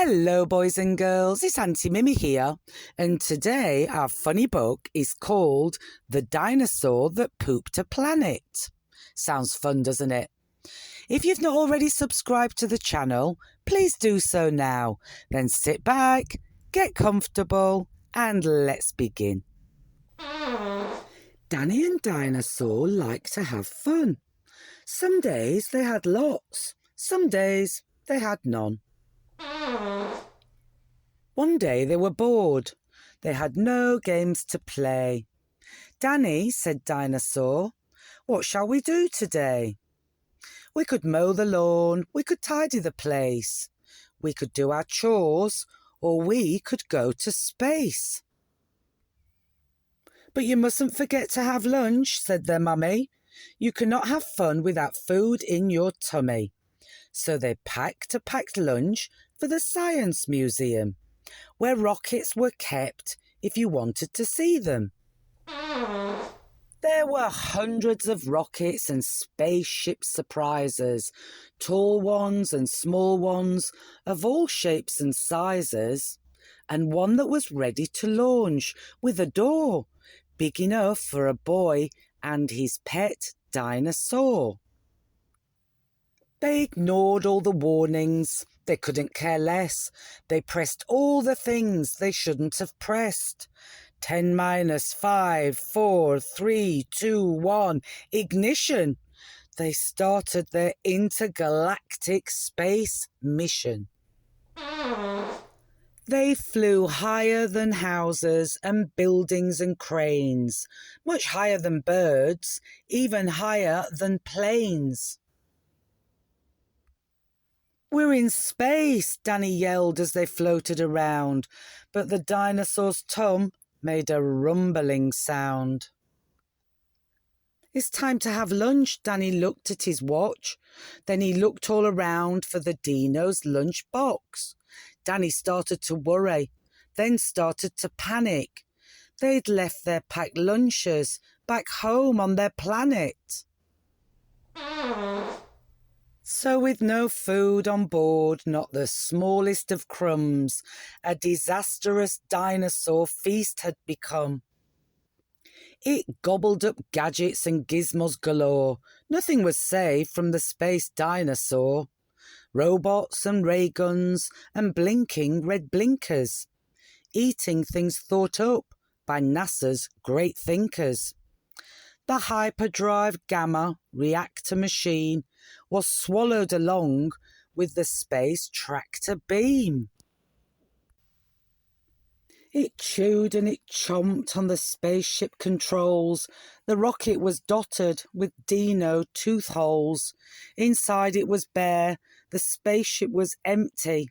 Hello boys and girls, it's Aunty Mimmi here, and today our funny book is called The Dinosaur That Pooped a Planet. Sounds fun, doesn't it? If you've not already subscribed to the channel, please do so now. Then sit back, get comfortable, and let's begin. Danny and Dinosaur like to have fun. Some days they had lots, some days they had none. One day they were bored. They had no games to play. "Danny," said Dinosaur, "what shall we do today? We could mow the lawn, we could tidy the place, we could do our chores, or we could go to space." "But you mustn't forget to have lunch," said their mummy. "You cannot have fun without food in your tummy." So they packed a packed lunch for the Science Museum, where rockets were kept if you wanted to see them. There were hundreds of rockets and spaceship surprises, tall ones and small ones of all shapes and sizes, and one that was ready to launch with a door big enough for a boy and his pet dinosaur. They ignored all the warnings. They couldn't care less. They pressed all the things they shouldn't have pressed. 10 minus 5, 4, 3, 2, 1, ignition. They started their intergalactic space mission. They flew higher than houses and buildings and cranes, much higher than birds, even higher than planes. "We're in space," Danny yelled as they floated around, but the dinosaur's tum made a rumbling sound. "It's time to have lunch." Danny looked at his watch. Then he looked all around for the dino's lunch box. Danny started to worry, then started to panic. They'd left their packed lunches back home on their planet. So with no food on board, not the smallest of crumbs, a disastrous dinosaur feast had become. It gobbled up gadgets and gizmos galore. Nothing was safe from the space dinosaur. Robots and ray guns and blinking red blinkers. Eating things thought up by NASA's great thinkers. The hyperdrive gamma reactor machine was swallowed along with the space tractor beam. It chewed and it chomped on the spaceship controls. The rocket was dotted with dino tooth holes. Inside it was bare. The spaceship was empty.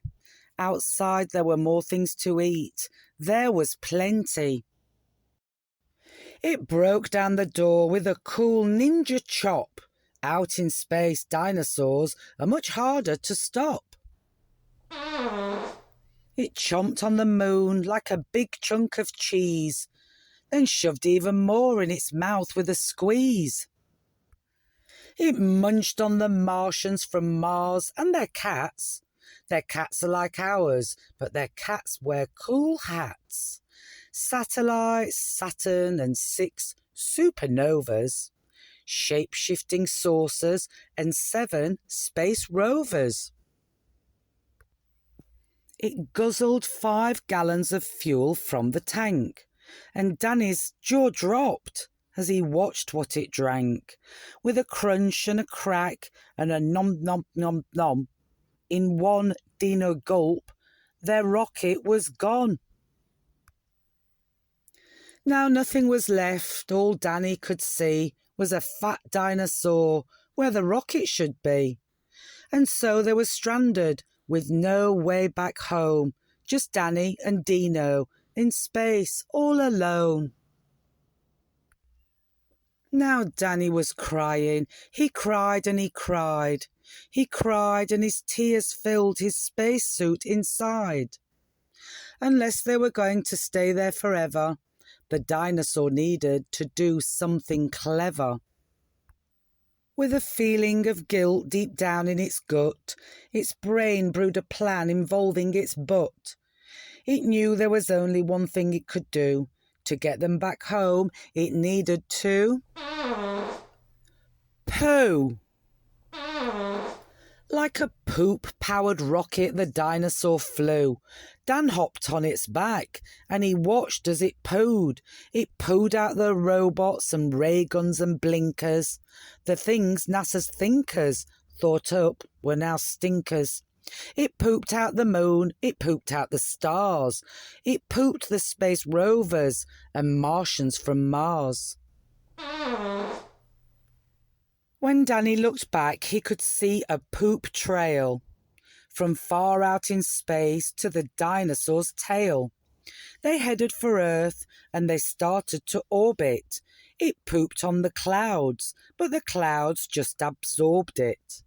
Outside there were more things to eat. There was plenty. It broke down the door with a cool ninja chop. Out in space, dinosaurs are much harder to stop. It chomped on the moon like a big chunk of cheese, then shoved even more in its mouth with a squeeze. It munched on the Martians from Mars and their cats. Their cats are like ours, but their cats wear cool hats. Satellites, Saturn, and 6 supernovas, shape-shifting saucers, and 7 space rovers. It guzzled 5 gallons of fuel from the tank, and Danny's jaw dropped as he watched what it drank. With a crunch and a crack and a nom nom nom nom, in one dino gulp, their rocket was gone. Now nothing was left. All Danny could see was a fat dinosaur where the rocket should be. And so they were stranded with no way back home, just Danny and Dino in space all alone. Now Danny was crying. He cried and he cried. He cried and his tears filled his spacesuit inside. Unless they were going to stay there forever, the dinosaur needed to do something clever. With a feeling of guilt deep down in its gut, its brain brewed a plan involving its butt. It knew there was only one thing it could do. To get them back home, it needed to poo. Like a poop-powered rocket, the dinosaur flew. Dan hopped on its back, and he watched as it pooed. It pooed out the robots and ray guns and blinkers. The things NASA's thinkers thought up were now stinkers. It pooped out the moon, it pooped out the stars. It pooped the space rovers and Martians from Mars. When Danny looked back, he could see a poop trail from far out in space to the dinosaur's tail. They headed for Earth and they started to orbit. It pooped on the clouds, but the clouds just absorbed it.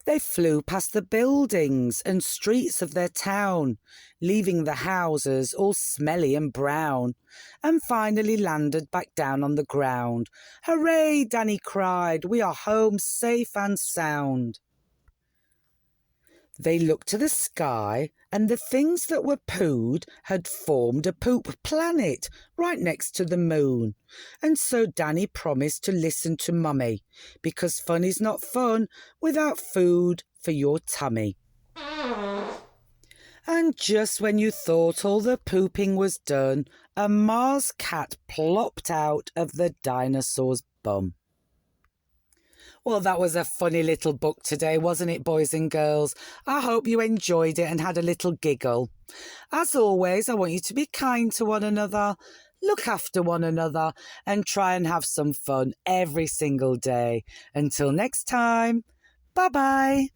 They flew past the buildings and streets of their town, leaving the houses all smelly and brown, and finally landed back down on the ground. "Hooray!" Danny cried, "we are home safe and sound." They looked to the sky, and the things that were pooed had formed a poop planet right next to the moon. And so Danny promised to listen to Mummy, because fun is not fun without food for your tummy. And just when you thought all the pooping was done, a Mars cat plopped out of the dinosaur's bum. Well, that was a funny little book today, wasn't it, boys and girls? I hope you enjoyed it and had a little giggle. As always, I want you to be kind to one another, look after one another, and try and have some fun every single day. Until next time, bye-bye.